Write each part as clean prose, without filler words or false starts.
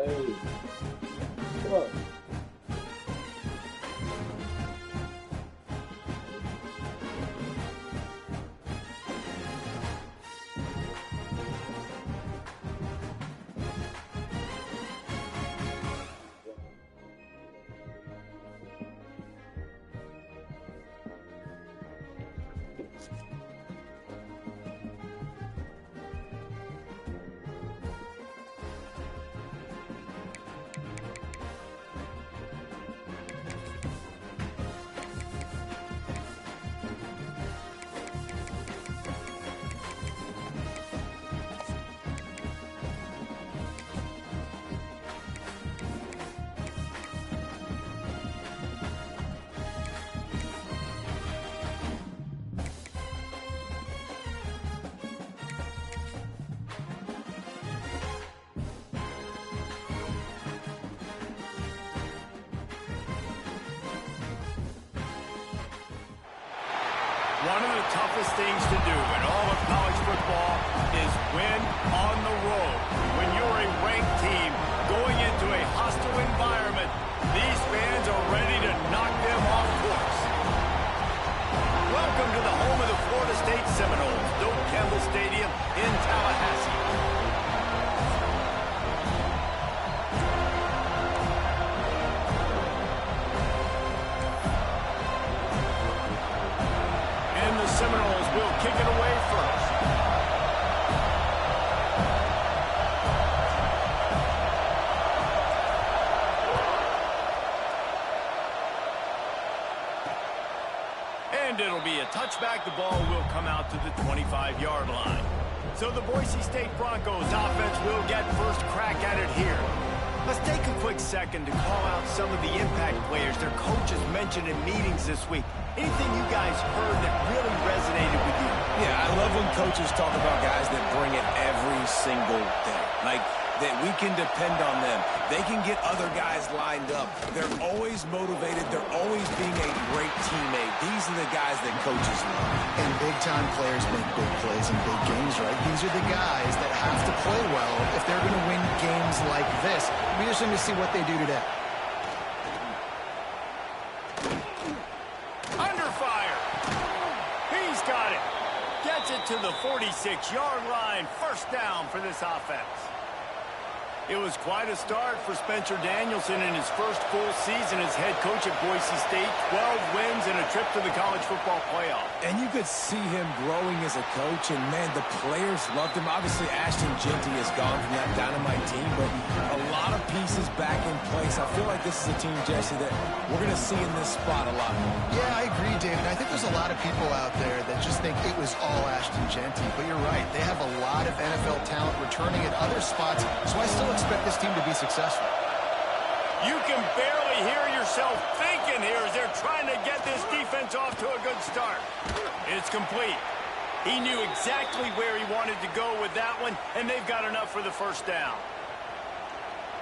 Hey. Come on. One of the toughest things to do in all of college football is win on the road. When you're a ranked team going into a hostile environment, these fans are ready to knock them off course. Welcome to the home of the Florida State Seminoles, Doak Campbell Stadium in Tallahassee. Seminoles will kick it away first. And it'll be a touchback. The ball will come out to the 25-yard line. So the Boise State Broncos offense will get first crack at it here. Let's take a quick second to call out some of the impact players their coaches mentioned in meetings this week. Anything you guys heard that really resonated with you? Yeah, I love when coaches talk about guys that bring it every single day. Like, that we can depend on them. They can get other guys lined up. They're always motivated. They're always being a great teammate. These are the guys that coaches love. And big-time players make big plays in big games, right? These are the guys that have to play well if they're going to win games like this. We just need to see what they do today. Under fire. He's got it. Gets it to the 46-yard line. First down for this offense. It was quite a start for Spencer Danielson in his first full season as head coach at Boise State. 12 wins and a trip to the college football playoff. And you could see him growing as a coach, and, man, the players loved him. Obviously, Ashton Jeanty has gone from that dynamite team, but a lot of pieces back in place. I feel like this is a team, Jesse, that we're going to see in this spot a lot. Yeah, I agree, David. I think there's a lot of people out there that just think it was all Ashton Jeanty, but you're right. They have a lot of NFL talent returning at other spots, so I still expect this team to be successful. You can barely hear yourself thinking here as they're trying to get this defense off to a good start. It's complete. He knew exactly where he wanted to go with that one, and they've got enough for the first down.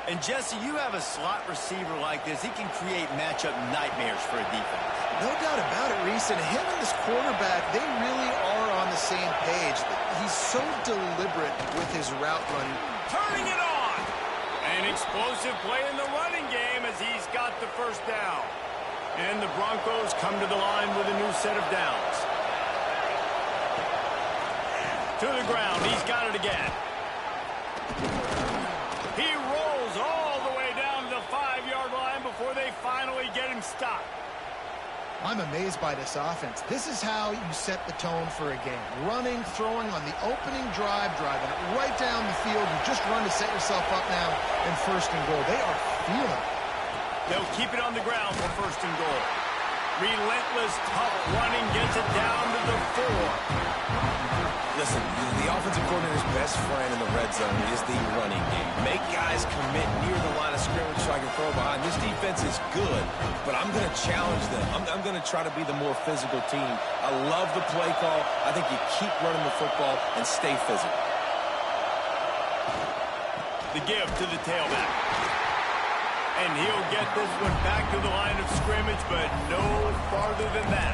And, Jesse, you have a slot receiver like this. He can create matchup nightmares for a defense. No doubt about it, Reese. And him and this quarterback, they really are on the same page. He's so deliberate with his route running. Turning it on. An explosive play in the running game as he's got the first down. And the Broncos come to the line with a new set of downs. To the ground. He's got it again. He rolls all the way down to the 5-yard line before they finally get him stopped. I'm amazed by this offense. This is how you set the tone for a game. Running, throwing on the opening drive, driving it right down the field. You just run to set yourself up now in first and goal. They are feeling it. They'll keep it on the ground for first and goal. Relentless, tough running gets it down to the 4. Listen, the offensive coordinator's best friend in the red zone is the running game. Make guys commit near the line of scrimmage so I can throw behind. This defense is good, but I'm going to challenge them. I'm going to try to be the more physical team. I love the play call. I think you keep running the football and stay physical. The give to the tailback. And he'll get this one back to the line of scrimmage, but no farther than that.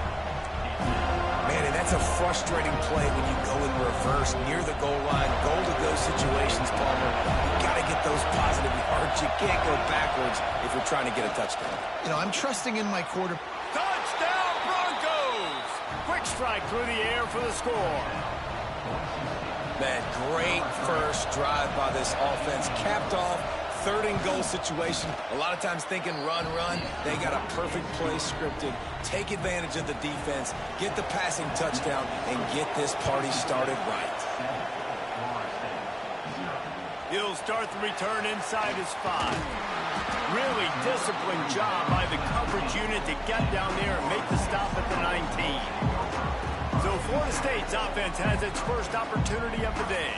Man, and That's a frustrating play when you go in reverse near the goal line. Goal-to-go situations, Palmer. You got to get those positive yards. You can't go backwards if you're trying to get a touchdown. You know, I'm trusting in my quarter. Touchdown, Broncos! Quick strike through the air for the score. Man, great first drive by this offense. Capped off, 3rd-and-goal situation. A lot of times thinking run. They got a perfect play scripted. Take advantage of the defense, get the passing touchdown, and get this party started right. He'll start the return inside his 5. Really disciplined job by the coverage unit to get down there and make the stop at the 19. So Florida State's offense has its first opportunity of the day.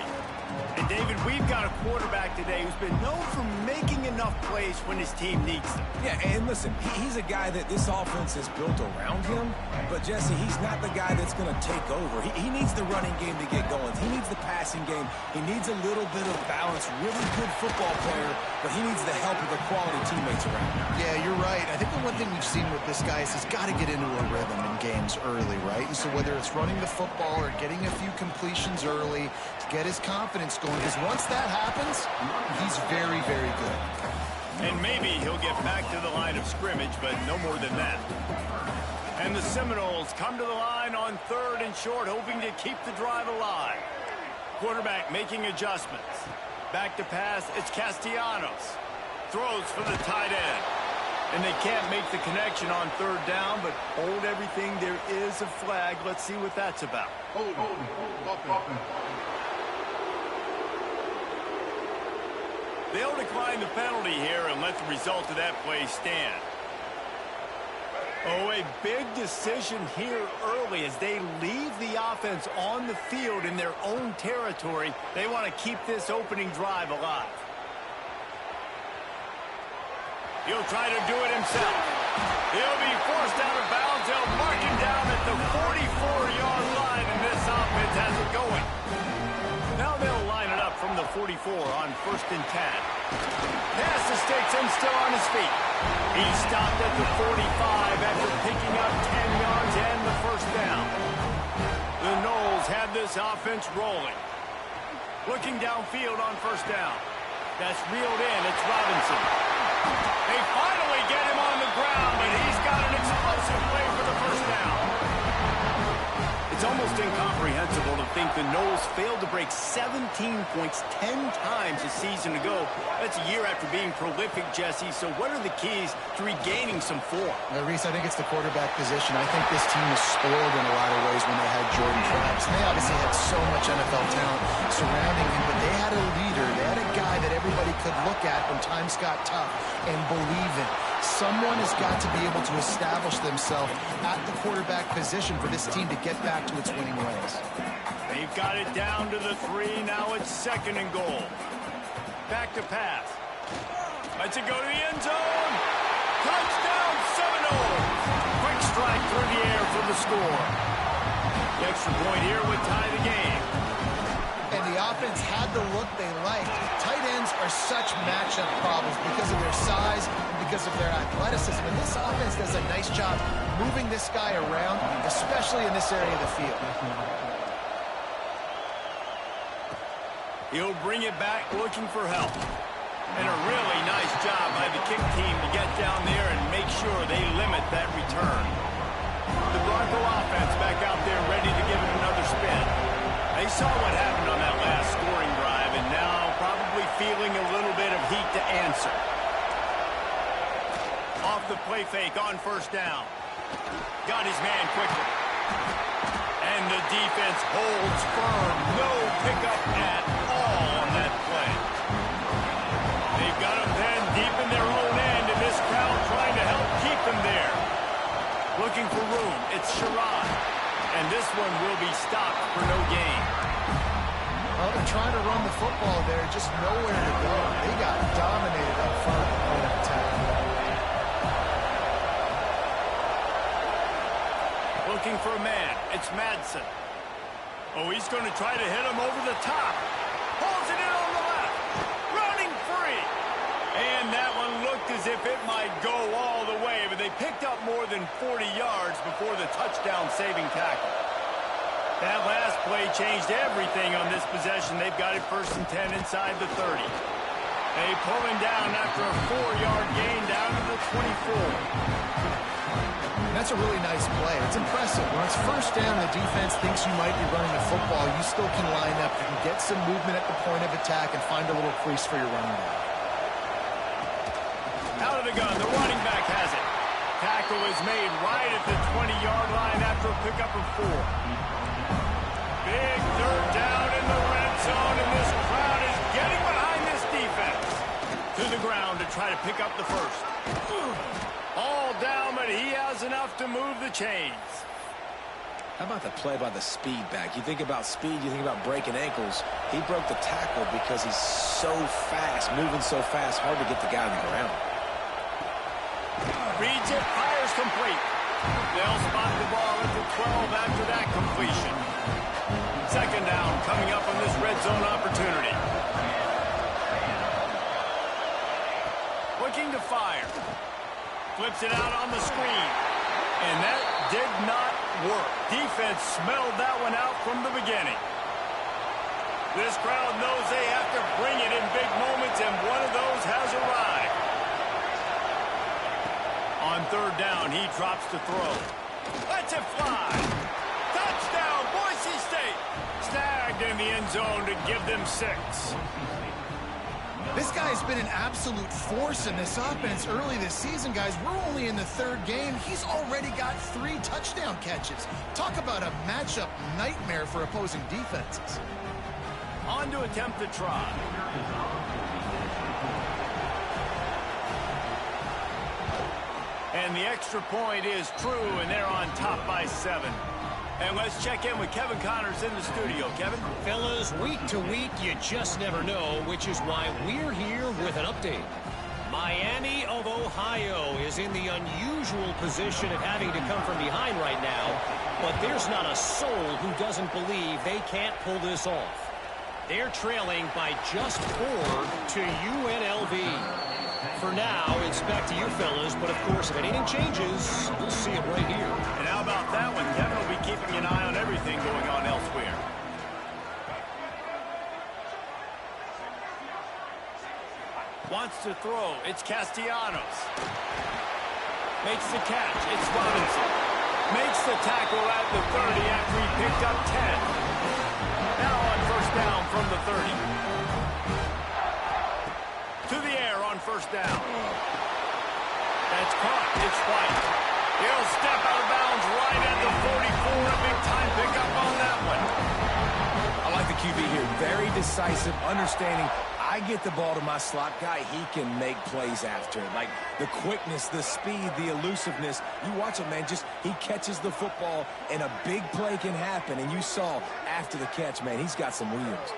And, David, we've got a quarterback today who's been known for making enough plays when his team needs them. Yeah, and listen, he's a guy that this offense is built around him. But, Jesse, he's not the guy that's going to take over. He needs the running game to get going. He needs the passing game. He needs a little bit of balance. Really good football player, but he needs the help of the quality teammates around him. Yeah, you're right. I think the one thing we've seen with this guy is he's got to get into a rhythm in games early, right? And so whether it's running the football or getting a few completions early to get his confidence going, because once that happens, he's very, very good. And maybe he'll get back to the line of scrimmage, but no more than that. And the Seminoles come to the line on 3rd and short, hoping to keep the drive alive. Quarterback making adjustments. Back to pass, it's Castellanos. Throws for the tight end. And they can't make the connection on 3rd down, but hold everything. There is a flag. Let's see what that's about. They'll decline the penalty here and let the result of that play stand. Oh, a big decision here early as they leave the offense on the field in their own territory. They want to keep this opening drive alive. He'll try to do it himself. He'll be forced out of bounds. They'll mark him down at the 44-yard line, and this offense has it going. Now they'll line it up from the 44 on 1st and 10. Pass mistakes him still on his feet. He stopped at the 45 after picking up 10 yards and the 1st down. The Noles have this offense rolling. Looking downfield on 1st down. That's reeled in. It's Robinson. They finally get him on the ground, and he's got an explosive play for the 1st down. It's almost incomprehensible to think the Noles failed to break 17 points 10 times a season ago. That's a year after being prolific, Jesse. So what are the keys to regaining some form? Reese, I think it's the quarterback position. I think this team was spoiled in a lot of ways when they had Jordan Travis. And they obviously had so much NFL talent surrounding him, but they had a leader. They had a guy that everybody could look at when times got tough and believe in. Someone has got to be able to establish themselves at the quarterback position for this team to get back to its winning ways. They've got it down to the 3. Now it's 2nd and goal. Back to pass. Lets it go to the end zone. Touchdown, Seminoles. Quick strike through the air for the score. The extra point here would tie the game. And the offense had the look they liked. Tight ends are such matchup problems because of their size and because of their athleticism. And this offense does a nice job moving this guy around, especially in this area of the field. He'll bring it back looking for help. And a really nice job by the kick team to get down there and make sure they limit that return. The Bronco offense back out there ready to give it another spin. They saw what happened on that last scoring drive, and now probably feeling a little bit of heat to answer. Off the play fake on 1st down. Got his man quickly. And the defense holds firm. No pickup at all on that play. They've got them then deep in their own end, and this crowd trying to help keep them there. Looking for room. It's Sherrod. And this one will be stopped for no gain. Well, they're trying to run the football there, just nowhere to go. They got dominated up front on that attack. Looking for a man. It's Madsen. Oh, he's going to try to hit him over the top. Pulls it in on the left. Running free. And that one looked as if it might go all the way, but they picked up more than 40 yards before the touchdown-saving tackle. That last play changed everything on this possession. They've got it 1st and 10 inside the 30. They pull him down after a 4-yard gain down to the 24. That's a really nice play. It's impressive. When it's 1st down, the defense thinks you might be running the football. You still can line up. You can get some movement at the point of attack and find a little crease for your running back. Out of the gun, the running back has it. Tackle is made right at the 20-yard line after a pickup of 4. Big 3rd down in the red zone, and this crowd is getting behind this defense. To the ground to try to pick up the 1st. All down, but he has enough to move the chains. How about the play by the speed back? You think about speed, you think about breaking ankles. He broke the tackle because he's so fast, moving so fast, hard to get the guy on the ground. Reads it, fires complete. They'll spot the ball at the 12 after that completion. 2nd down coming up on this red zone opportunity. Looking to fire. Flips it out on the screen. And that did not work. Defense smelled that one out from the beginning. This crowd knows they have to bring it in big moments, and one of those has arrived. On 3rd down, he drops to throw. Lets it fly. Touchdown, Boise State. Snagged in the end zone to give them 6. This guy's been an absolute force in this offense early this season, guys. We're only in the 3rd game. He's already got 3 touchdown catches. Talk about a matchup nightmare for opposing defenses. On to attempt the try. And the extra point is true, and they're on top by 7. And let's check in with Kevin Connors in the studio. Kevin? Fellas, week to week, you just never know, which is why we're here with an update. Miami of Ohio is in the unusual position of having to come from behind right now, but there's not a soul who doesn't believe they can't pull this off. They're trailing by just 4 to UNLV. For now, it's back to you fellas, but of course, if anything changes, we'll see it right here. And how about that one? Kevin will be keeping an eye on everything going on elsewhere. Wants to throw. It's Castellanos. Makes the catch. It's Robinson. Makes the tackle at the 30 after he picked up 10. Now on 1st down from the 30. To the air on 1st down. That's caught. It's White. He'll step out of bounds right at the 44. A big-time pickup on that one. I like the QB here. Very decisive, understanding. I get the ball to my slot guy, he can make plays after it. Like the quickness, the speed, the elusiveness. You watch it, man, just he catches the football and a big play can happen. And you saw after the catch, man, he's got some wheels.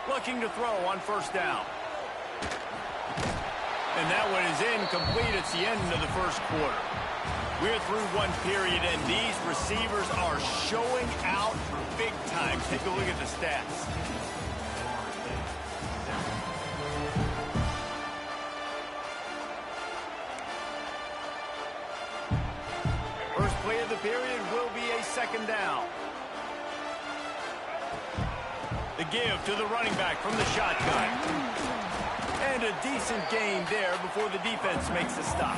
Looking to throw on 1st down. And that one is incomplete. It's the end of the 1st quarter. We're through one period, and these receivers are showing out big time. Take a look at the stats. First play of the period will be a 2nd down. The give to the running back from the shotgun. And a decent gain there before the defense makes a stop.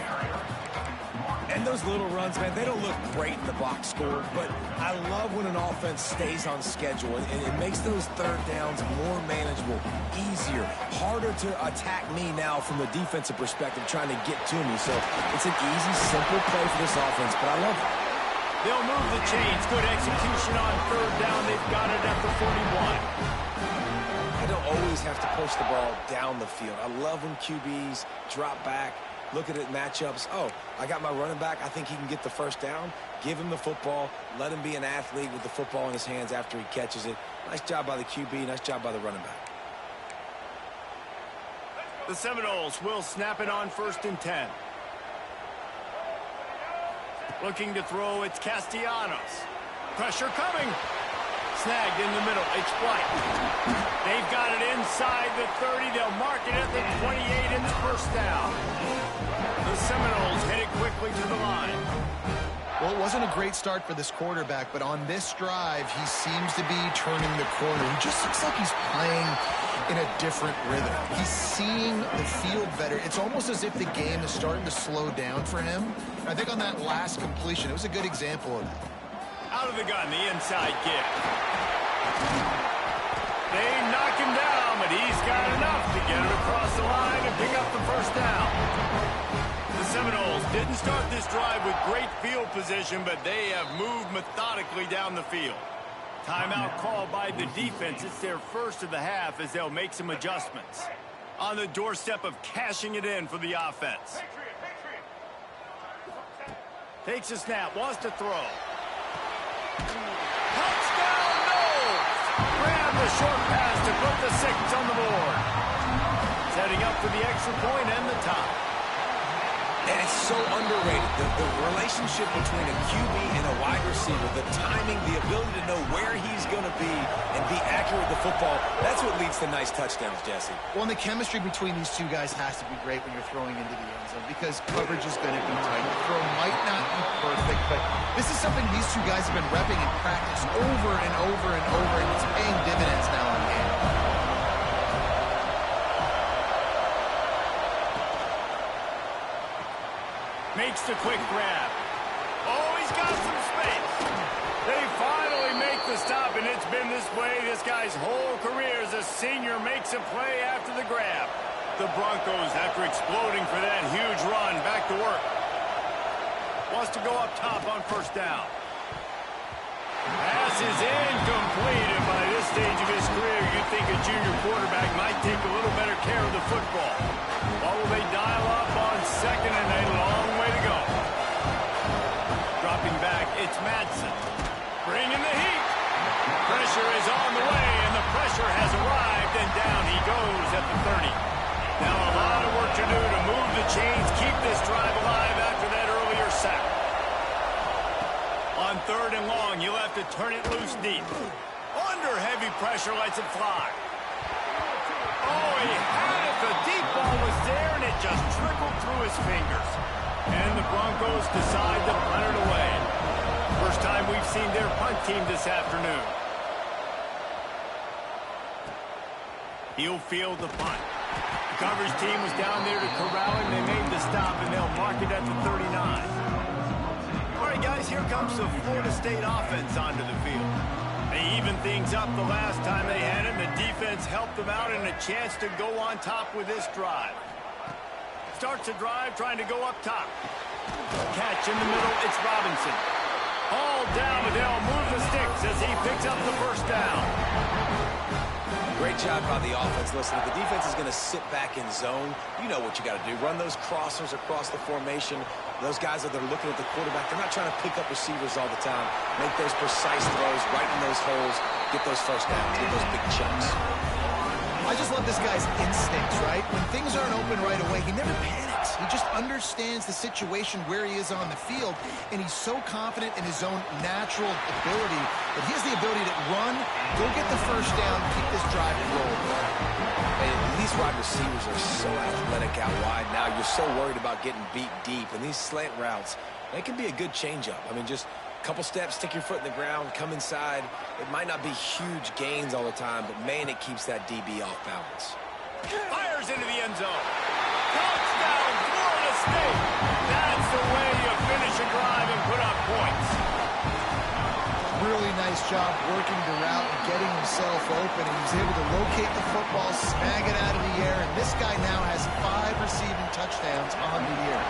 And those little runs, man, they don't look great in the box score, but I love when an offense stays on schedule, and it makes those 3rd downs more manageable, easier, harder to attack me now from the defensive perspective, trying to get to me. So it's an easy, simple play for this offense, but I love it. They'll move the chains. Good execution on 3rd down. They've got it at the 41. I don't always have to push the ball down the field. I love when QBs drop back, look at it matchups. Oh, I got my running back. I think he can get the 1st down. Give him the football. Let him be an athlete with the football in his hands after he catches it. Nice job by the QB. Nice job by the running back. The Seminoles will snap it on 1st and 10. Looking to throw, it's Castellanos. Pressure coming. Snagged in the middle. It's White. They've got it inside the 30. They'll mark it at the 28 in the 1st down. The Seminoles headed quickly to the line. Well, it wasn't a great start for this quarterback, but on this drive, he seems to be turning the corner. He just looks like he's playing in a different rhythm. He's seeing the field better. It's almost as if the game is starting to slow down for him. I think on that last completion, it was a good example of that. Out of the gun, the inside kick. They knock him down, but he's got enough to get it across the line and pick up the first down. The Seminoles didn't start this drive with great field position, but they have moved methodically down the field. Timeout called by the defense. It's their first of the half as they'll make some adjustments. On the doorstep of cashing it in for the offense. Takes a snap, wants to throw. Touchdown, Noles! Grab the short pass to put the 6 on the board. Setting up for the extra point and the tie. And it's so underrated. The relationship between a QB and a wide receiver, the timing, the ability to know where he's going to be and be accurate with the football, that's what leads to nice touchdowns, Jesse. Well, and the chemistry between these two guys has to be great when you're throwing into the end zone because coverage is going to be tight. The throw might not be perfect, but this is something these two guys have been repping in practice over and over and over, and it's paying dividends now in the game. Makes the quick grab. Oh, he's got some space. They finally make the stop, and it's been this way this guy's whole career as a senior makes a play after the grab. The Broncos, after exploding for that huge run, back to work. Wants to go up top on first down. Pass is incomplete, and by this stage of his career, you'd think a junior quarterback might take a little better care of the football. What will they dial up on second and a long way to go? Dropping back, it's Madsen. Bringing the heat. Pressure is on the way, and the pressure has arrived, and down he goes at the 30. Now a lot of work to do to move the chains, keep this drive alive after that earlier sack. On third and long, you'll have to turn it loose deep. Under heavy pressure, lets it fly. Oh, he had it. The deep ball was there, and it just trickled through his fingers. And the Broncos decide to punt it away. First time we've seen their punt team this afternoon. He'll field the punt. The coverage team was down there to corral him. They made the stop, and they'll mark it at the 39. All right, guys, here comes the Florida State offense onto the field. They evened things up the last time they had it. The defense helped them out and a chance to go on top with this drive. Starts a drive trying to go up top. Catch in the middle, it's Robinson. All down, but they'll move the sticks as he picks up the first down. Great job by the offense. Listen, if the defense is going to sit back in zone, you know what you got to do. Run those crossers across the formation. Those guys that are looking at the quarterback, they're not trying to pick up receivers all the time. Make those precise throws, right in those holes, get those first downs, get those big chunks. I just love this guy's instincts, right? When things aren't open right away, he never panics. He just understands the situation where he is on the field, and he's so confident in his own natural ability that he has the ability to run, go get the first down, keep this drive rolling. And these wide receivers are so athletic out wide now. You're so worried about getting beat deep, and these slant routes, they can be a good changeup. I mean, just couple steps, stick your foot in the ground, come inside. It might not be huge gains all the time, but man, it keeps that DB off balance. Fires into the end zone. Touchdown, Florida State. That's the way you finish a drive and put up points. Really nice job working the route and getting himself open. He was able to locate the football, snag it out of the air, and this guy now has 5 receiving touchdowns on the year.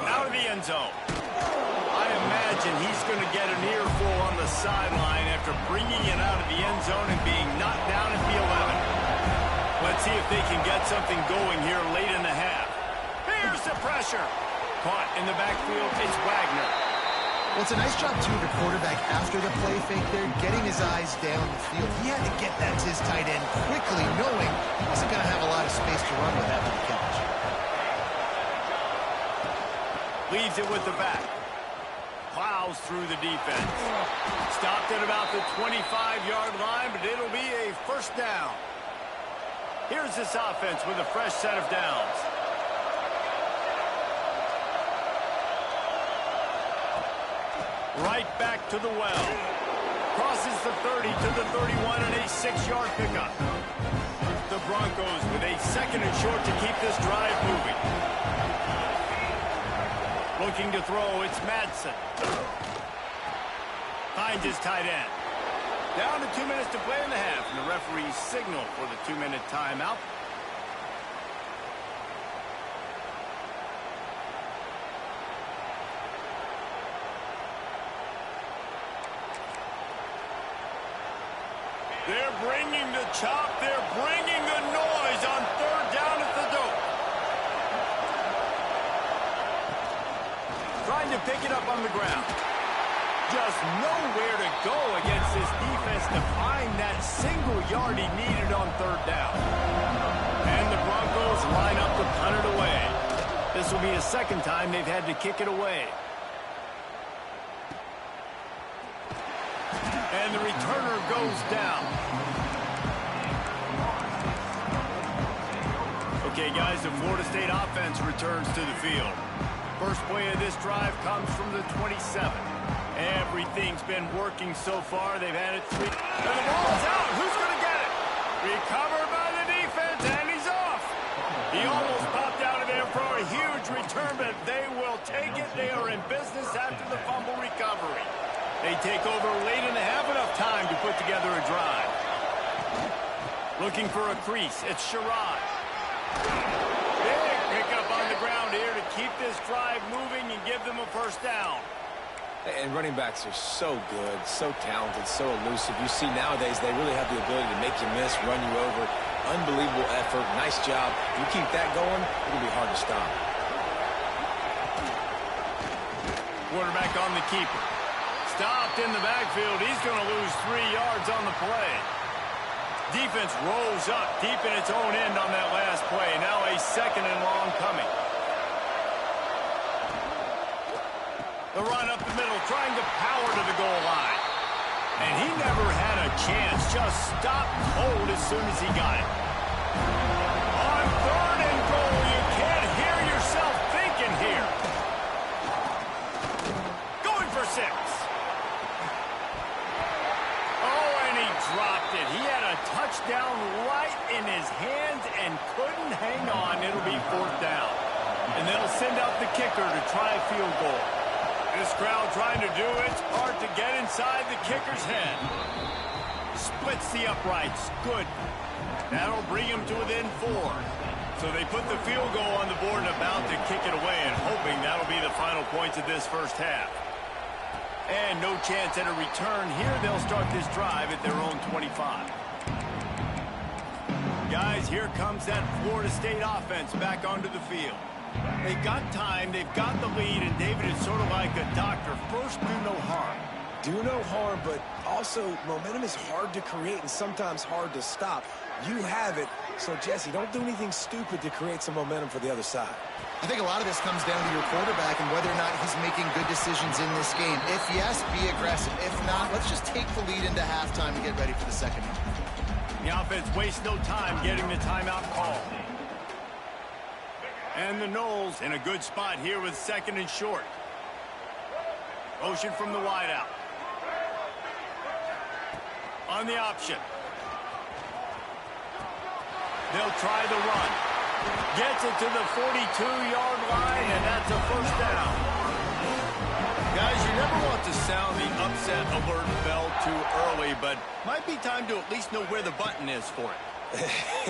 Out of the end zone. I imagine he's going to get an earful on the sideline after bringing it out of the end zone and being knocked down at the 11. Let's see if they can get something going here late in the half. Here's the pressure. Caught in the backfield, it's Wagner. Well, it's a nice job, too, the quarterback after the play fake there, getting his eyes down the field. He had to get that to his tight end quickly, knowing he wasn't going to have a lot of space to run with after the catch. Leaves it with the back. Plows through the defense. Stopped at about the 25-yard line, but it'll be a first down. Here's this offense with a fresh set of downs. Right back to the well. Crosses the 30 to the 31 and a 6-yard pickup. The Broncos with a 2nd and short to keep this drive moving. Looking to throw, it's Madsen. Finds his tight end. Down to 2 minutes to play in the half, and the referee's signal for the 2-minute timeout. They're bringing the chop. They're bringing the noise on 3rd down at the dope. Trying to pick it up on the ground. Just nowhere to go against this defense to find that single yard he needed on 3rd down. And the Broncos line up to punt it away. This will be a 2nd time they've had to kick it away. And the returner goes down. Okay, guys, the Florida State offense returns to the field. First play of this drive comes from the 27. Everything's been working so far. They've had it 3. And the ball's out. Who's going to get it? Recovered by the defense, and he's off. He almost popped out of there for a huge return, but they will take it. They are in business after the fumble recovery. They take over late and have enough time to put together a drive. Looking for a crease. It's Sherrod. Big pickup on the ground here to keep this drive moving and give them a 1st down. And running backs are so good, so talented, so elusive. You see nowadays they really have the ability to make you miss, run you over. Unbelievable effort. Nice job. You keep that going, it'll be hard to stop. Quarterback on the keeper. Stopped in the backfield. He's going to lose 3 yards on the play. Defense rolls up deep in its own end on that last play. Now a 2nd and long coming. The run up the middle, trying to power to the goal line. And he never had a chance. Just stopped cold as soon as he got it. On 3rd and goal, you can't hear yourself thinking here. Going for 6. Dropped it. He had a touchdown right in his hands and couldn't hang on. It'll be 4th down. And they'll send out the kicker to try a field goal. This crowd trying to do its part to get inside the kicker's head. Splits the uprights. Good. That'll bring him to within 4. So they put the field goal on the board and about to kick it away and hoping that'll be the final points of this 1st half. And no chance at a return here. They'll start this drive at their own 25. Guys, here comes that Florida State offense back onto the field. They've got time, they've got the lead, and David is sort of like a doctor. First, do no harm. Do no harm, but also momentum is hard to create and sometimes hard to stop. You have it, so Jesse, don't do anything stupid to create some momentum for the other side. I think a lot of this comes down to your quarterback and whether or not he's making good decisions in this game. If yes, be aggressive. If not, let's just take the lead into halftime and get ready for the 2nd half. The offense wastes no time getting the timeout call. And the Noles in a good spot here with 2nd and short. Motion from the wideout. On the option. They'll try the run. Gets it to the 42-yard line, and that's a 1st down. Guys, you never want to sound the upset alert bell too early, but might be time to at least know where the button is for it.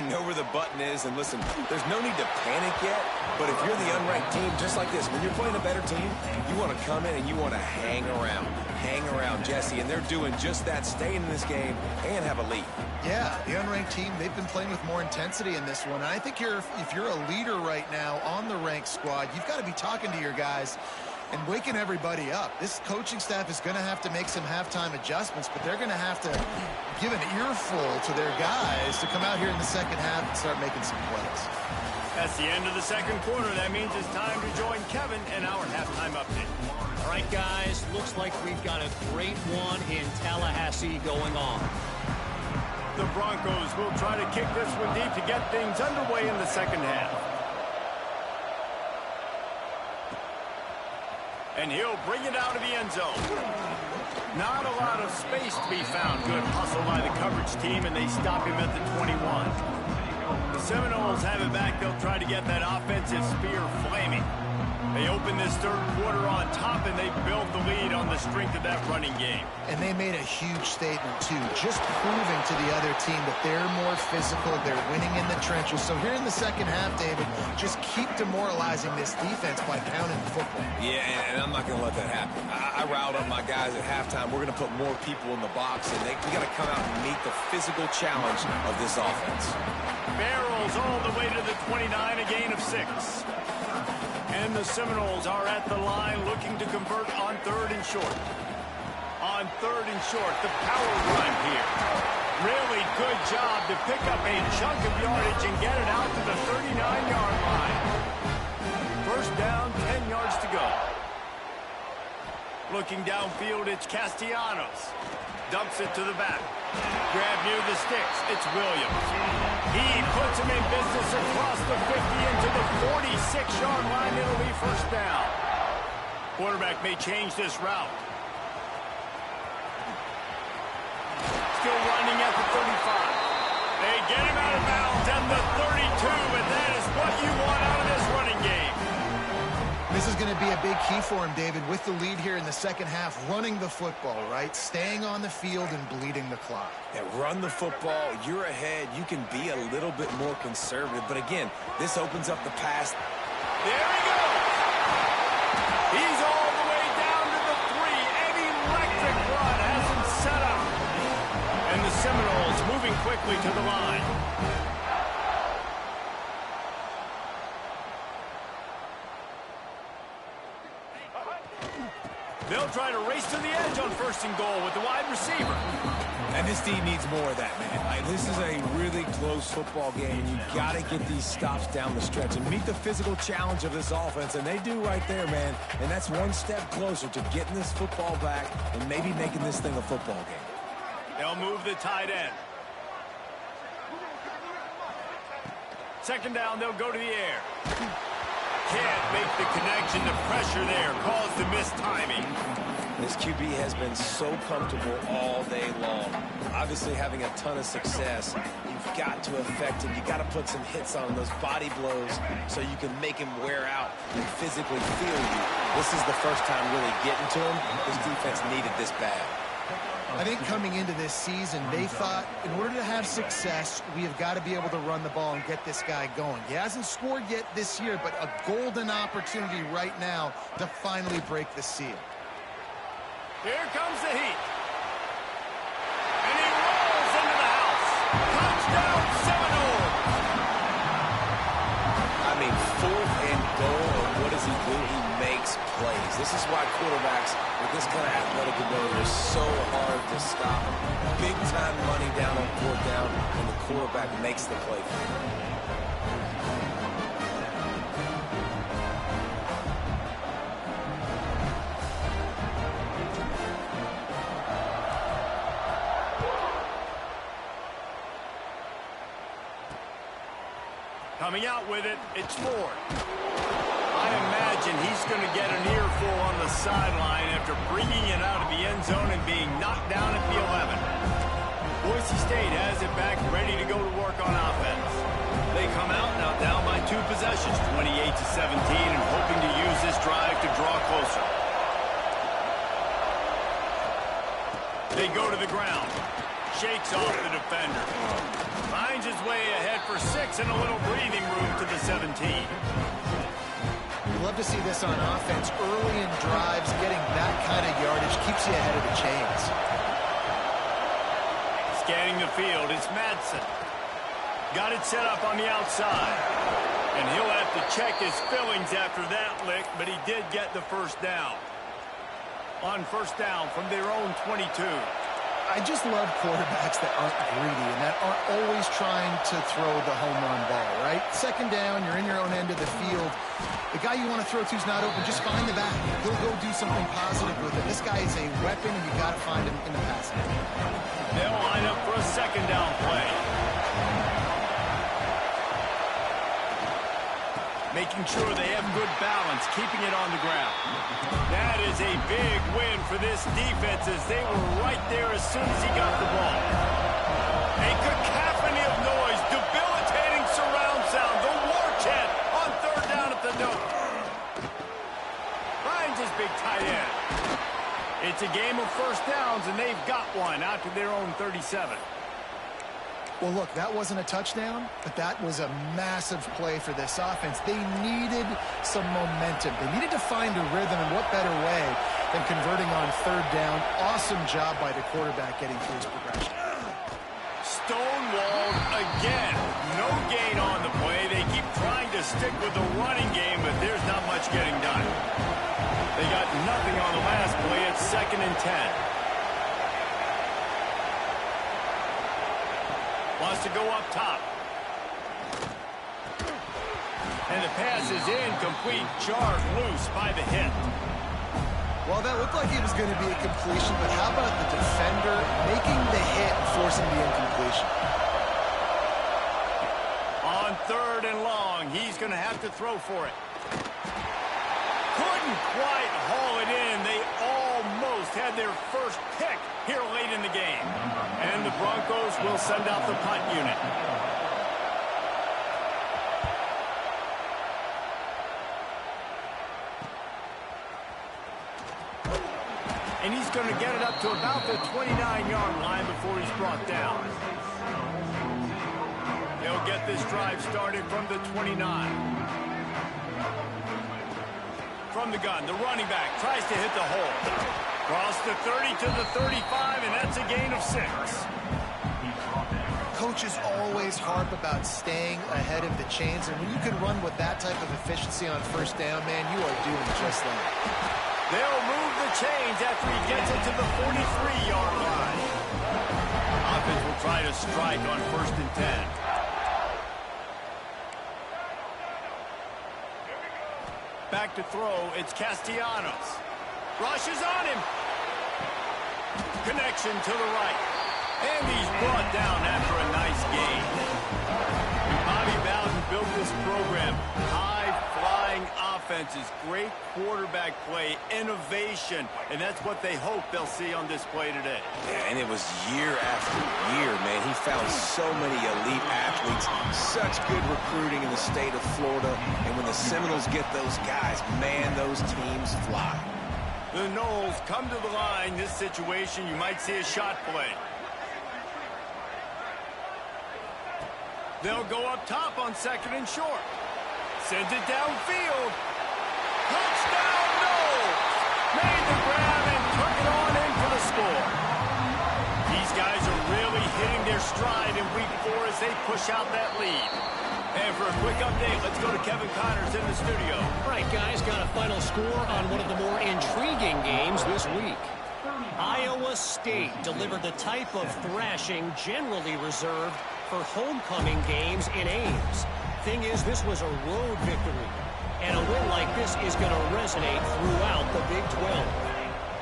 Know where the button is, and listen, there's no need to panic yet, but if you're the unranked team, just like this, when you're playing a better team, you want to come in and you want to hang around, Jesse, and they're doing just that, staying in this game and have a lead. Yeah, the unranked team, they've been playing with more intensity in this one. And I think if you're a leader right now on the ranked squad, you've got to be talking to your guys and waking everybody up. This coaching staff is going to have to make some halftime adjustments, but they're going to have to give an earful to their guys to come out here in the 2nd half and start making some plays. That's the end of the 2nd quarter. That means it's time to join Kevin in our halftime update. All right, guys, looks like we've got a great one in Tallahassee going on. The Broncos will try to kick this one deep to get things underway in the 2nd half. And he'll bring it out of the end zone. Not a lot of space to be found. Good hustle by the coverage team, and they stop him at the 21. The Seminoles have it back. They'll try to get that offensive spear flaming. They open this third quarter on top, and they built the lead on the strength of that running game. And they made a huge statement, too, just proving to the other team that they're more physical, they're winning in the trenches. So here in the second half, David, just keep demoralizing this defense by pounding the football. Yeah, and I'm not going to let that happen. I riled up my guys at halftime. We're going to put more people in the box, and we got to come out and meet the physical challenge of this offense. Barrels all the way to the 29, a gain of 6. And the Seminoles are at the line looking to convert on 3rd and short. On 3rd and short, the power run here. Really good job to pick up a chunk of yardage and get it out to the 39-yard line. First down, 10 yards to go. Looking downfield, it's Castellanos. Dumps it to the back. Grab near the sticks. It's Williams. He puts him in business across the 50 into the 46-yard line. It'll be first down. Quarterback may change this route. Still running at the 35. They get him out of bounds at the 32, and that is what you want out of this running game. This is going to be a big key for him, David, with the lead here in the second half, running the football, right? Staying on the field and bleeding the clock. Yeah, run the football. You're ahead. You can be a little bit more conservative. But again, this opens up the pass. There he goes. He's all the way down to the 3. An electric run has him set up. And the Seminoles moving quickly to the line. They'll try to race to the edge on 1st and goal with the wide receiver. And this team needs more of that, man. This is a really close football game. You got to get these stops down the stretch and meet the physical challenge of this offense, and they do right there, man. And that's one step closer to getting this football back and maybe making this thing a football game. They'll move the tight end. Second down, they'll go to the air. Can't make the connection. The pressure there caused the missed timing. This QB has been so comfortable all day long. Obviously having a ton of success. You've got to affect him. You got to put some hits on him, those body blows, so you can make him wear out and physically feel you. This is the first time really getting to him. This defense needed this bad. I think coming into this season, they thought in order to have success, we have got to be able to run the ball and get this guy going. He hasn't scored yet this year, but a golden opportunity right now to finally break the seal. Here comes the heat. And he rolls into the house. Touchdown, Seminoles. I mean, 4th and goal, and what does he do? He makes plays. This is why quarterbacks with this kind of athletic ability are so hard to stop. Big time money down on 4th down, and the quarterback makes the play for him. Coming out with it, it's Ford. I imagine he's going to get an earful on the sideline after bringing it out of the end zone and being knocked down at the 11. Boise State has it back, ready to go to work on offense. They come out now down by 2 possessions, 28-17, and hoping to use this drive to draw closer. They go to the ground. Shakes off the defender. Finds his way ahead for 6 and a little breathing room to the 17. Love to see this on offense. Early in drives, getting that kind of yardage keeps you ahead of the chains. Scanning the field, it's Madsen. Got it set up on the outside. And he'll have to check his fillings after that lick, but he did get the first down. On first down from their own 22. I just love quarterbacks that aren't greedy and that aren't always trying to throw the home run ball, right? Second down, you're in your own end of the field. The guy you want to throw to is not open. Just find the back. He'll go do something positive with it. This guy is a weapon, and you got to find him in the passing game. They'll line up for a second down play. making sure they have good balance, keeping it on the ground. That is a big win for this defense as they were right there as soon as he got the ball. A cacophony of noise, debilitating surround sound, the war chant on third down at the note. Finds his big tight end. It's a game of first downs, and they've got one out to their own 37. Well, look, that wasn't a touchdown, but that was a massive play for this offense. They needed some momentum. They needed to find a rhythm, and what better way than converting on third down. Awesome job by the quarterback getting through his progression. Stonewalled again. No gain on the play. They keep trying to stick with the running game, but there's not much getting done. They got nothing on the last play. It's 2nd and 10. Wants to go up top. And the pass is incomplete. Jarred loose by the hit. Well, that looked like it was going to be a completion, but how about the defender making the hit and forcing the incompletion? On 3rd and long, he's going to have to throw for it. Couldn't quite haul it in. They almost had their first pick here late in the game. And the Broncos will send out the punt unit. And he's going to get it up to about the 29-yard line before he's brought down. They'll get this drive started from the 29. From the gun, the running back tries to hit the hole. Cross the 30 to the 35, and that's a gain of 6. Coaches always harp about staying ahead of the chains, and when you can run with that type of efficiency on first down, man, you are doing just that. They'll move the chains after he gets it to the 43-yard line. Offense will try to strike on 1st and 10. Back to throw, it's Castellanos. Rushes on him. Connection to the right. And he's brought down after a nice gain. Bobby Bowden built this program. High-flying offenses, great quarterback play, innovation, and that's what they hope they'll see on display today. Yeah, and it was year after year, man. He found so many elite athletes, such good recruiting in the state of Florida, and when the Seminoles get those guys, man, those teams fly. The Noles come to the line. This situation, you might see a shot play. They'll go up top on 2nd and short. Sends it downfield. Touchdown, Noles! Made the grab and took it on in for the score. These guys are really hitting their stride in week 4 as they push out that lead. And for a quick update, let's go to Kevin Connors in the studio. All right, guys, got a final score on one of the more intriguing games this week. Iowa State delivered the type of thrashing generally reserved for homecoming games in Ames. Thing is, this was a road victory, and a win like this is going to resonate throughout the Big 12.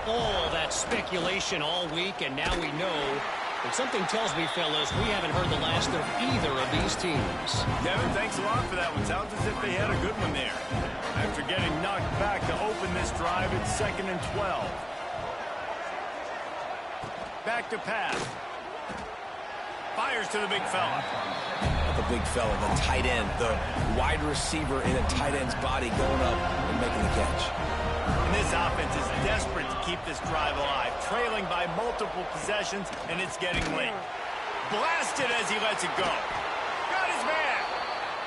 All that speculation all week, and now we know. But something tells me, fellas, we haven't heard the last of either of these teams. Kevin, thanks a lot for that one. Sounds as if they had a good one there. After getting knocked back to open this drive, it's 2nd and 12. Back to pass. Fires to the big fella. The big fella, the tight end, the wide receiver in a tight end's body going up and making the catch. And this offense is desperate to keep this drive alive, trailing by multiple possessions, and it's getting late. Blasted as he lets it go. Got his man.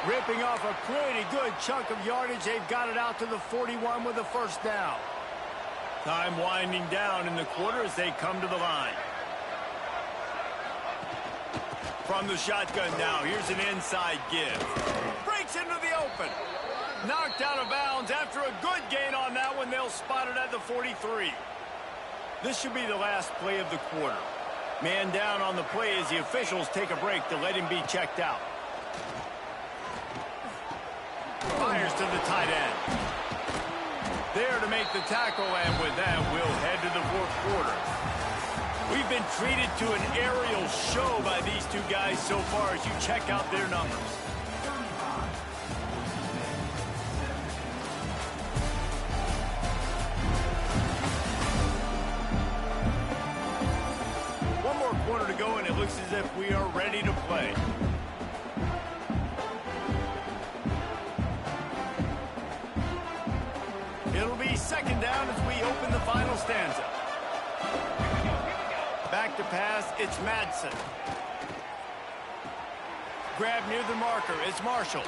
Ripping off a pretty good chunk of yardage. They've got it out to the 41 with a first down. Time winding down in the quarter as they come to the line. From the shotgun now, here's an inside give. Breaks into the open. Knocked out of bounds after a good gain on that one. They'll spot it at the 43. This should be the last play of the quarter. Man down on the play as the officials take a break to let him be checked out. Fires to the tight end. There to make the tackle, and with that, we'll head to the 4th quarter. We've been treated to an aerial show by these two guys so far as you check out their numbers. looks as if we are ready to play. It'll be second down as we open the final stanza. Back to pass, it's Madsen. Grab near the marker, it's Marshall.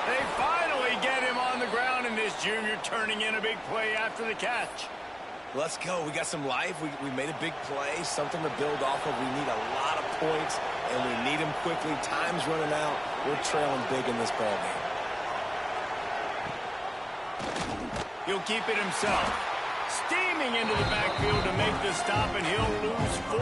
They finally get him on the ground, and this junior turning in a big play after the catch. Let's go. We got some life. We made a big play, something to build off of. We need a lot of points, and we need them quickly. Time's running out. We're trailing big in this ballgame. He'll keep it himself. Steaming into the backfield to make the stop, and he'll lose 4.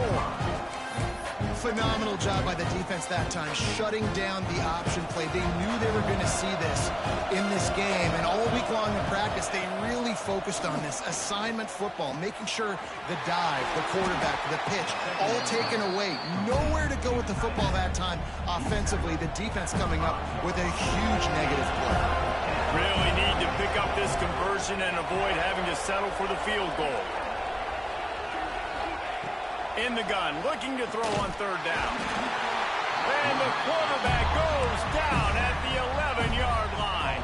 Phenomenal job by the defense that time, shutting down the option play. They knew they were going to see this in this game, and all week long in practice, they really focused on this assignment football, making sure the dive, the quarterback, the pitch, all taken away. Nowhere to go with the football that time offensively. The defense coming up with a huge negative play. Really need to pick up this conversion and avoid having to settle for the field goal. In the gun, looking to throw on third down. And the quarterback goes down at the 11-yard line.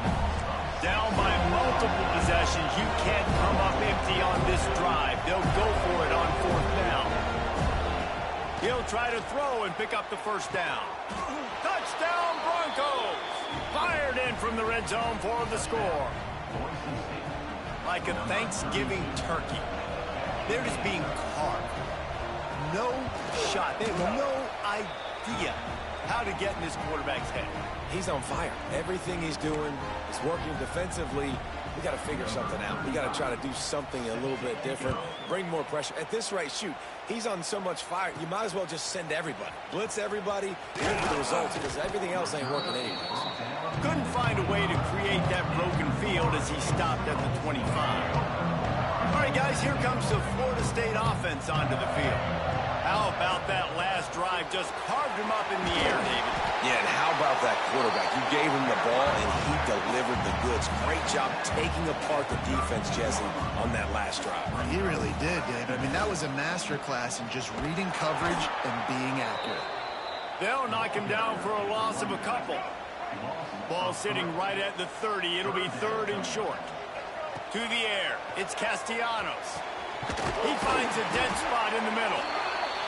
Down by multiple possessions. You can't come up empty on this drive. They'll go for it on fourth down. He'll try to throw and pick up the first down. Touchdown Broncos! Fired in from the red zone for the score. Like a Thanksgiving turkey. They're just being carved. No shot. They have no idea how to get in this quarterback's head. He's on fire. Everything he's doing is working defensively. We got to figure something out. We got to try to do something a little bit different. Bring more pressure. At this rate, shoot, he's on so much fire, you might as well just send everybody. Blitz everybody, look for the results, because everything else ain't working anyways. Couldn't find a way to create that broken field as he stopped at the 25. All right, guys, here comes the Florida State offense onto the field. How about that last drive? Just carved him up in the air, David. Yeah, and how about that quarterback? You gave him the ball, and he delivered the goods. Great job taking apart the defense, Jesse, on that last drive. He really did, David. I mean, that was a masterclass in just reading coverage and being accurate. They'll knock him down for a loss of a couple. Ball sitting right at the 30. It'll be third and short. To the air, it's Castellanos. He finds a dead spot in the middle.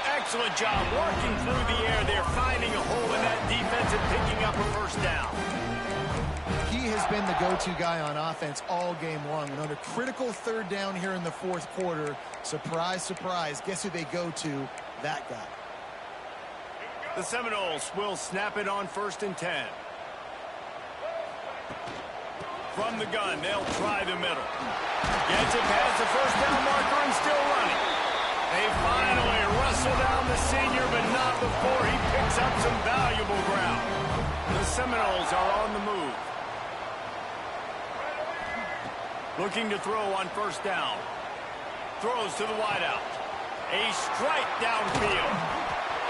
Excellent job working through the air. They're finding a hole in that defense and picking up a first down. He has been the go-to guy on offense all game long. And on a critical third down here in the fourth quarter, surprise, surprise, guess who they go to? That guy. The Seminoles will snap it on 1st and 10. From the gun, they'll try the middle. Gets it past the first down marker and still running. They finally wrestle down the senior, but not before he picks up some valuable ground. The Seminoles are on the move. Looking to throw on first down. Throws to the wideout. A strike downfield.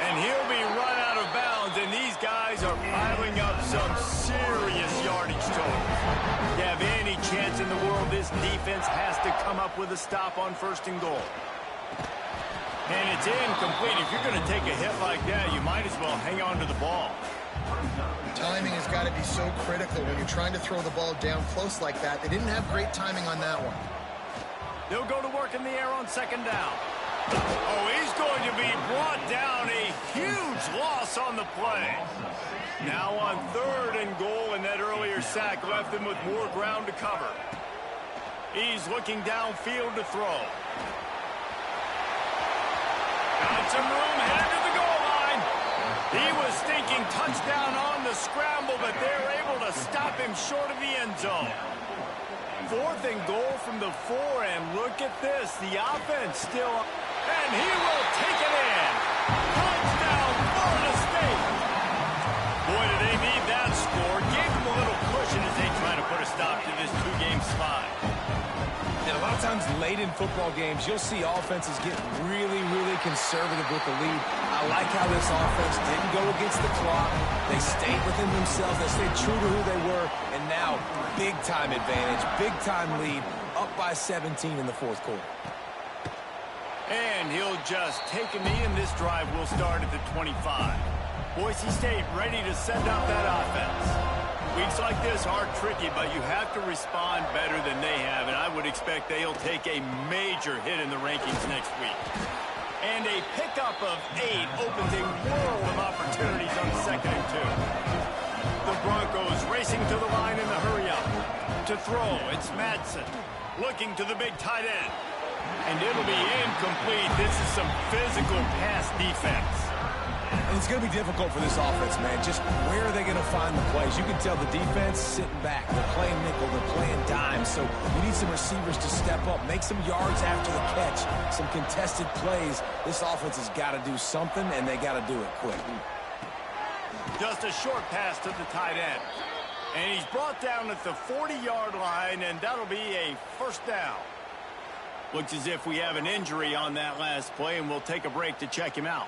And he'll be run out of bounds, and these guys are piling up some serious yardage totals. To have any chance in the world, this defense has to come up with a stop on 1st and goal. And it's incomplete. If you're going to take a hit like that, you might as well hang on to the ball. Timing has got to be so critical when you're trying to throw the ball down close like that. They didn't have great timing on that one. They'll go to work in the air on 2nd down. Oh, he's going to be brought down. A huge loss on the play. Now on 3rd and goal, and that earlier sack left him with more ground to cover. He's looking downfield to throw. Got some room, headed to the goal line. He was thinking touchdown on the scramble, but they're able to stop him short of the end zone. 4th and goal from the 4, and look at this. The offense still up, and he will take it in. Touchdown, Florida State. Boy, do they need that score. Gave them a little cushion as they try to put a stop to this 2-game slide. And a lot of times late in football games, you'll see offenses get really, really conservative with the lead. I like how this offense didn't go against the clock. They stayed within themselves. They stayed true to who they were. And now, big-time advantage, big-time lead, up by 17 in the fourth quarter. And he'll just take a knee, and this drive will start at the 25. Boise State ready to send out that offense. Weeks like this are tricky, but you have to respond better than they have, and I would expect they'll take a major hit in the rankings next week. And a pickup of 8 opens a world of opportunities on 2nd and 2. The Broncos racing to the line in the hurry-up. To throw, it's Madsen looking to the big tight end. And it'll be incomplete. This is some physical pass defense. And it's going to be difficult for this offense, man. Just where are they going to find the plays? You can tell the defense sitting back. They're playing nickel. They're playing dime. So you need some receivers to step up, make some yards after the catch, some contested plays. This offense has got to do something, and they got to do it quick. Just a short pass to the tight end. And he's brought down at the 40-yard line, and that'll be a first down. Looks as if we have an injury on that last play, and we'll take a break to check him out.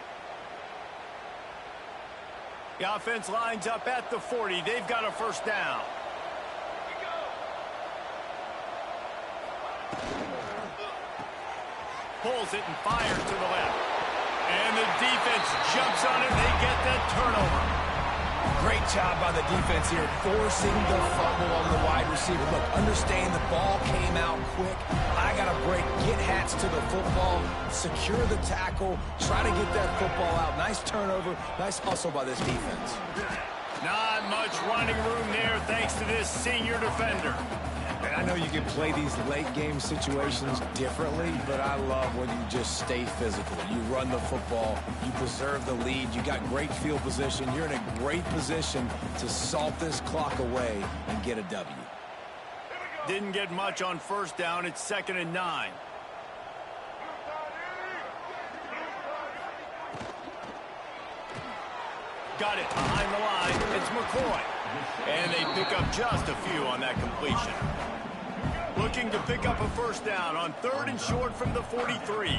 The offense lines up at the 40. They've got a first down. Pulls it and fires to the left. And the defense jumps on it. They get that turnover. Great job by the defense here, forcing the fumble on the wide receiver. Look, understand the ball came out quick. I got to break, get hats to the football, secure the tackle, try to get that football out. Nice turnover, nice hustle by this defense. Not much running room there thanks to this senior defender. And I know you can play these late-game situations differently, but I love when you just stay physical. You run the football, you preserve the lead, you got great field position, you're in a great position to salt this clock away and get a W. Didn't get much on first down. It's 2nd and 9. Got it behind the line. It's McCoy. And they pick up just a few on that completion. Looking to pick up a first down on 3rd and short from the 43.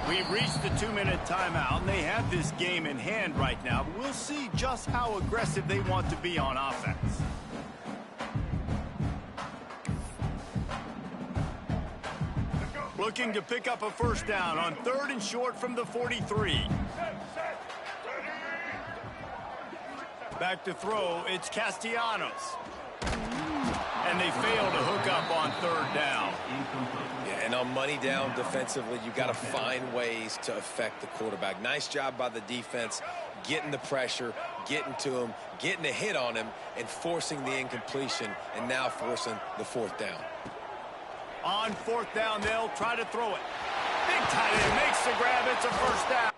We've reached the 2-minute timeout, and they have this game in hand right now. But we'll see just how aggressive they want to be on offense. Looking to pick up a first down on 3rd and short from the 43. Back to throw, it's Castellanos. And they fail to hook up on 3rd down. Yeah, and on money down defensively, you got to find ways to affect the quarterback. Nice job by the defense, getting the pressure, getting to him, getting a hit on him, and forcing the incompletion, and now forcing the 4th down. On 4th down, they'll try to throw it. Big tight end makes the grab. It's a first down.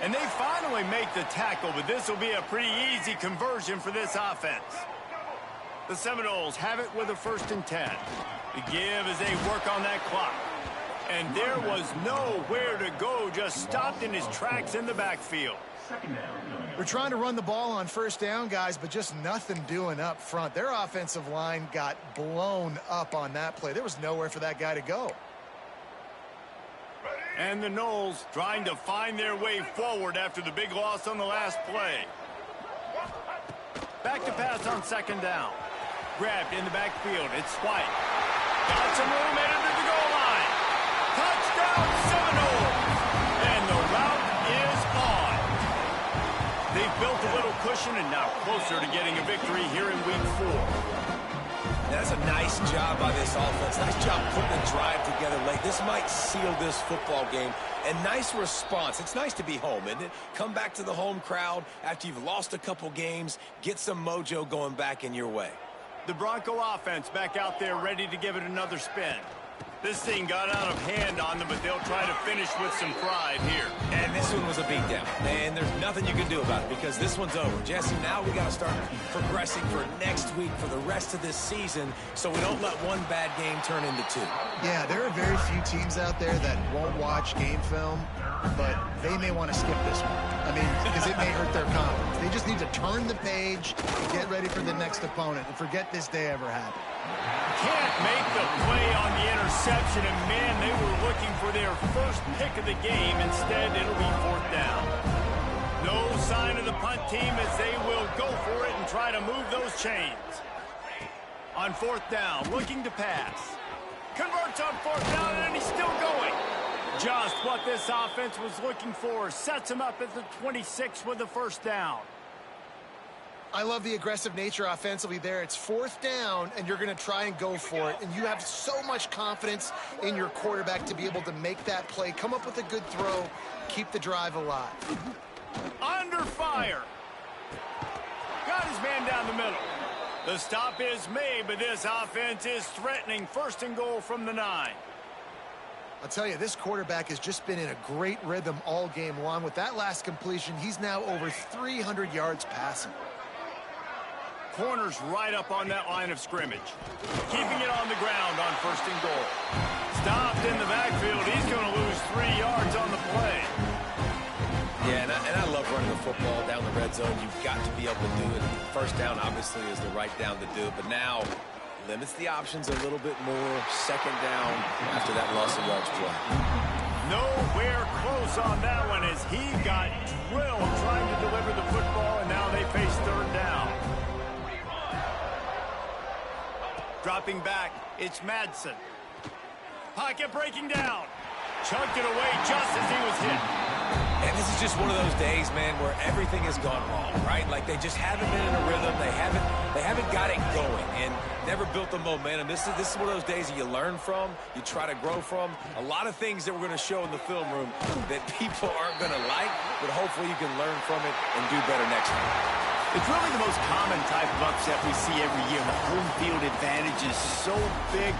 And they finally make the tackle, but this will be a pretty easy conversion for this offense. The Seminoles have it with a 1st and 10. The give as they work on that clock. And there was nowhere to go, just stopped in his tracks in the backfield. We're trying to run the ball on 1st down, guys, but just nothing doing up front. Their offensive line got blown up on that play. There was nowhere for that guy to go. And the Noles trying to find their way forward after the big loss on the last play. Back to pass on 2nd down. Grabbed in the backfield. It's White. Got some room headed to the goal line. Touchdown Seminoles. And the route is on. They've built a little cushion and now closer to getting a victory here in week 4. That's a nice job by this offense. Nice job putting the drive together late. This might seal this football game. And nice response. It's nice to be home, isn't it? Come back to the home crowd after you've lost a couple games. Get some mojo going back in your way. The Bronco offense back out there ready to give it another spin. This thing got out of hand on them, but they'll try to finish with some pride here. And this one was a beatdown. And there's nothing you can do about it because this one's over. Jesse, now we got to start progressing for next week for the rest of this season so we don't let one bad game turn into 2. Yeah, there are very few teams out there that won't watch game film, but they may want to skip this one. I mean, because it may hurt their confidence. They just need to turn the page and get ready for the next opponent and forget this day ever happened. Can't make the play on the interception, and man, they were looking for their first pick of the game. Instead, it'll be 4th down. No sign of the punt team as they will go for it and try to move those chains. On 4th down, looking to pass. Converts on 4th down, and he's still going. Just what this offense was looking for. Sets him up at the 26 with the 1st down. I love the aggressive nature offensively there. It's 4th down, and you're going to try and go for it. And you have so much confidence in your quarterback to be able to make that play, come up with a good throw, keep the drive alive. Under fire. Got his man down the middle. The stop is made, but this offense is threatening 1st and goal from the 9. I'll tell you, this quarterback has just been in a great rhythm all game long. With that last completion, he's now over 300 yards passing. Corners right up on that line of scrimmage. Keeping it on the ground on 1st and goal. Stopped in the backfield. He's going to lose 3 yards on the play. Yeah, and I love running the football down the red zone. You've got to be able to do it. 1st down, obviously, is the right down to do it. But now, limits the options a little bit more. 2nd down after that loss of yards play. Nowhere close on that one as he got drilled trying to deliver the football, and now they face 3rd down. Dropping back, it's Madsen. Pocket breaking down. Chunked it away just as he was hit. And this is just one of those days, man, where everything has gone wrong, right? Like they just haven't been in a rhythm. They haven't got it going and never built the momentum. This is one of those days that you learn from, you try to grow from. A lot of things that we're going to show in the film room that people aren't going to like, but hopefully you can learn from it and do better next time. It's really the most common type of upset we see every year. The home field advantage is so big,